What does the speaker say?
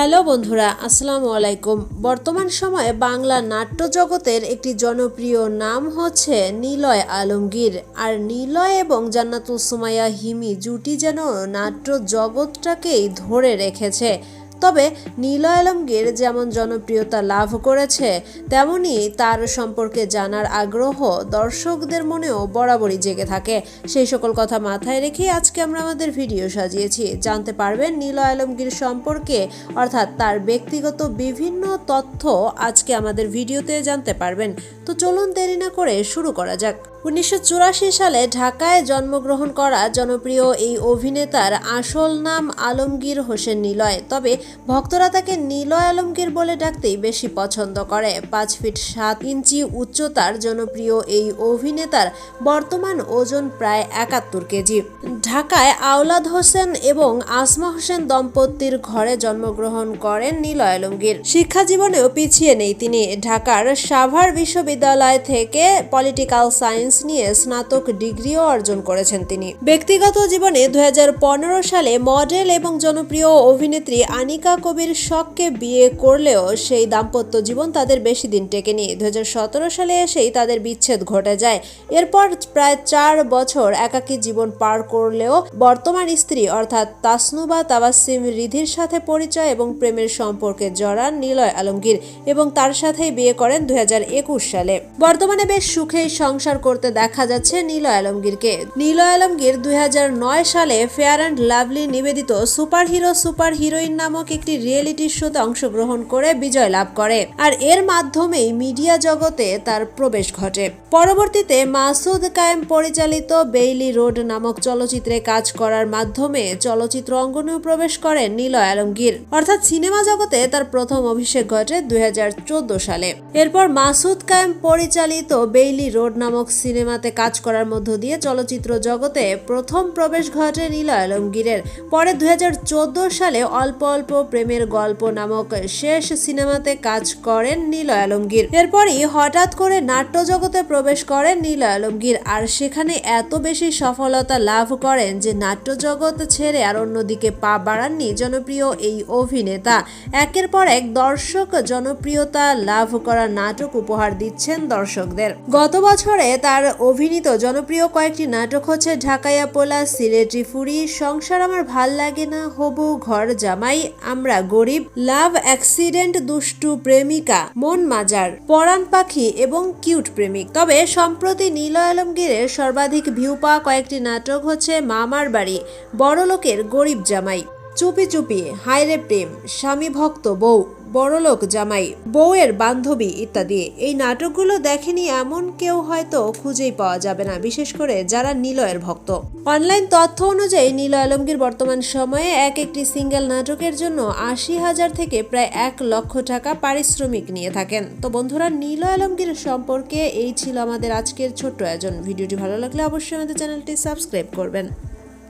Hello বন্ধুরা, আসসালামু আলাইকুম। বর্তমান সময়ে বাংলা নাট্য জগতের একটি জনপ্রিয় নাম হচ্ছে নিলয় আলমগীর। আর নিলয় এবং জান্নাতুল সুমাইয়া হিমি জুটি যেন নাট্য জগৎটাকেই ধরে রেখেছে। তবে নিলয় আলমগীর যেমন জনপ্রিয়তা লাভ করেছে, তেমনি তার সম্পর্কে জানার আগ্রহ দর্শকদের মনেও বরাবরই জেগে থাকে। সেই সকল কথা মাথায় রেখে আজকে আমরা আমাদের ভিডিও সাজিয়েছি। জানতে পারবেন নিলয় আলমগীর সম্পর্কে, অর্থাৎ তার ব্যক্তিগত বিভিন্ন তথ্য আজকে আমাদের ভিডিওতে জানতে পারবেন। তো চলুন দেরি না করে শুরু করা যাক। 1984 সালে ঢাকায় জন্মগ্রহণ করা জনপ্রিয় এই অভিনেতার আসল নাম আলমগীর হোসেন নিলয়। তবে ভক্তরা তাকে নিলয় আলমগীর বলে ডাকতেই বেশি পছন্দ করে। 5 ফিট 7 ইঞ্চি উচ্চতার জনপ্রিয় এই অভিনেতার বর্তমান ওজন প্রায় 71 কেজি। ঢাকায় আওলাদ হোসেন এবং আসমা হোসেন দম্পতির ঘরে জন্মগ্রহণ করেন নিলয় আলমগীর। শিক্ষা জীবনেও পিছিয়ে নেই তিনি। ঢাকার সাভার বিশ্ববিদ্যালয় থেকে পলিটিক্যাল সায়েন্স নিয়ে স্নাতক ডিগ্রিও অর্জন করেছেন তিনি। ব্যক্তিগত জীবনে 2015 সালে মডেল এবং জনপ্রিয় অভিনেত্রী আনিকা কবির শখকে বিয়ে করলেও সেই দাম্পত্য জীবন তাদের বেশি দিন টেকেনি। 2017 সালে এসেই তাদের বিচ্ছেদ ঘটে যায়। এরপর প্রায় 4 বছর একাকী জীবন পার করলেও বর্তমান স্ত্রী অর্থাৎ তাসনুবা তাবাসসুম রিধির সাথে পরিচয় এবং প্রেমের সম্পর্কে জড়ান নিলয় আলমগীর এবং তার সাথেই বিয়ে করেন 2021 সালে। বর্তমানে বেশ সুখেই সংসার করতে দেখা যাচ্ছে নিলয় আলমগীরকে। নিলয় আলমগীর 2009 সালে ফেয়ার অ্যান্ড লাভলি নিবেদিত সুপার হিরো সুপার হিরোইন নামক একটি রিয়েলিটি শোতে অংশগ্রহণ করে বিজয় লাভ করে। আর এর মাধ্যমেই মিডিয়া জগতে তার প্রবেশ ঘটে। পরবর্তীতে মাসুদ কায়েম পরিচালিত বেইলি রোড নামক চলচ্চিত্রে কাজ করার মাধ্যমে চলচ্চিত্র অঙ্গনেও প্রবেশ করেন নিলয় আলমগীর। অর্থাৎ সিনেমা জগতে তার প্রথম অভিষেক ঘটে 2014 সালে। এরপর মাসুদ কায়েম পরিচালিত বেইলি রোড নামক সিনেমাতে কাজ করার মধ্য দিয়ে চলচ্চিত্র জগতে প্রথম প্রবেশ ঘটে নিলয় আলমগীরের। পরে 2014 সালে অল্প অল্প প্রেমের গল্প নামক শেষ সিনেমাতে কাজ করেন নিলয় আলমগীর। এরপরই হঠাৎ করে নাট্য জগতে প্রবেশ করেন নিলয় আলমগীর। আর সেখানে এত বেশি সফলতা লাভ করেন যে নাট্য জগৎ ছেড়ে আর অন্যদিকে পা বাড়াননি জনপ্রিয় এই অভিনেতা। একের পর এক দর্শক জনপ্রিয়তা লাভ করা নাটক উপহার দিচ্ছেন দর্শকদের। গত বছরে তার অভিনীত জনপ্রিয় কয়েকটি নাটক হচ্ছে ঢাকাইয়া পোলা, সিলেটি ফুরি, সংসার আমার ভাল লাগে না, হবু ঘর জামাই, আমরা গরিব, লাভ অ্যাক্সিডেন্ট, দুষ্টু প্রেমিকা, মন মাজার, পরাণ পাখি এবং কিউট প্রেমিক। তবে সম্প্রতি নিলয় আলমগীরের সর্বাধিক ভিউ পাওয়া কয়েকটি নাটক হচ্ছে মামার বাড়ি, বড়লোকের গরিব জামাই, চুপি চুপি, হায়রে প্রেম, স্বামী ভক্ত বউ, বড়লোক জামাই, বউয়ের বান্ধবী ইত্যাদি। এই নাটকগুলো দেখেনি এমন কেউ হয়তো খুঁজেই পাওয়া যাবে না, বিশেষ করে যারা নিলয়ের ভক্ত। অনলাইন তথ্য অনুযায়ী নিলয় আলমগীর বর্তমান সময়ে একটি সিঙ্গেল নাটকের জন্য 80,000 থেকে প্রায় 1 লক্ষ টাকা পারিশ্রমিক নিয়ে থাকেন। তো বন্ধুরা, নিলয় আলমগীর সম্পর্কে এই ছিল আমাদের আজকের ছোট্ট আয়োজন। ভিডিওটি ভালো লাগলে অবশ্যই আমাদের চ্যানেলটি সাবস্ক্রাইব করবেন।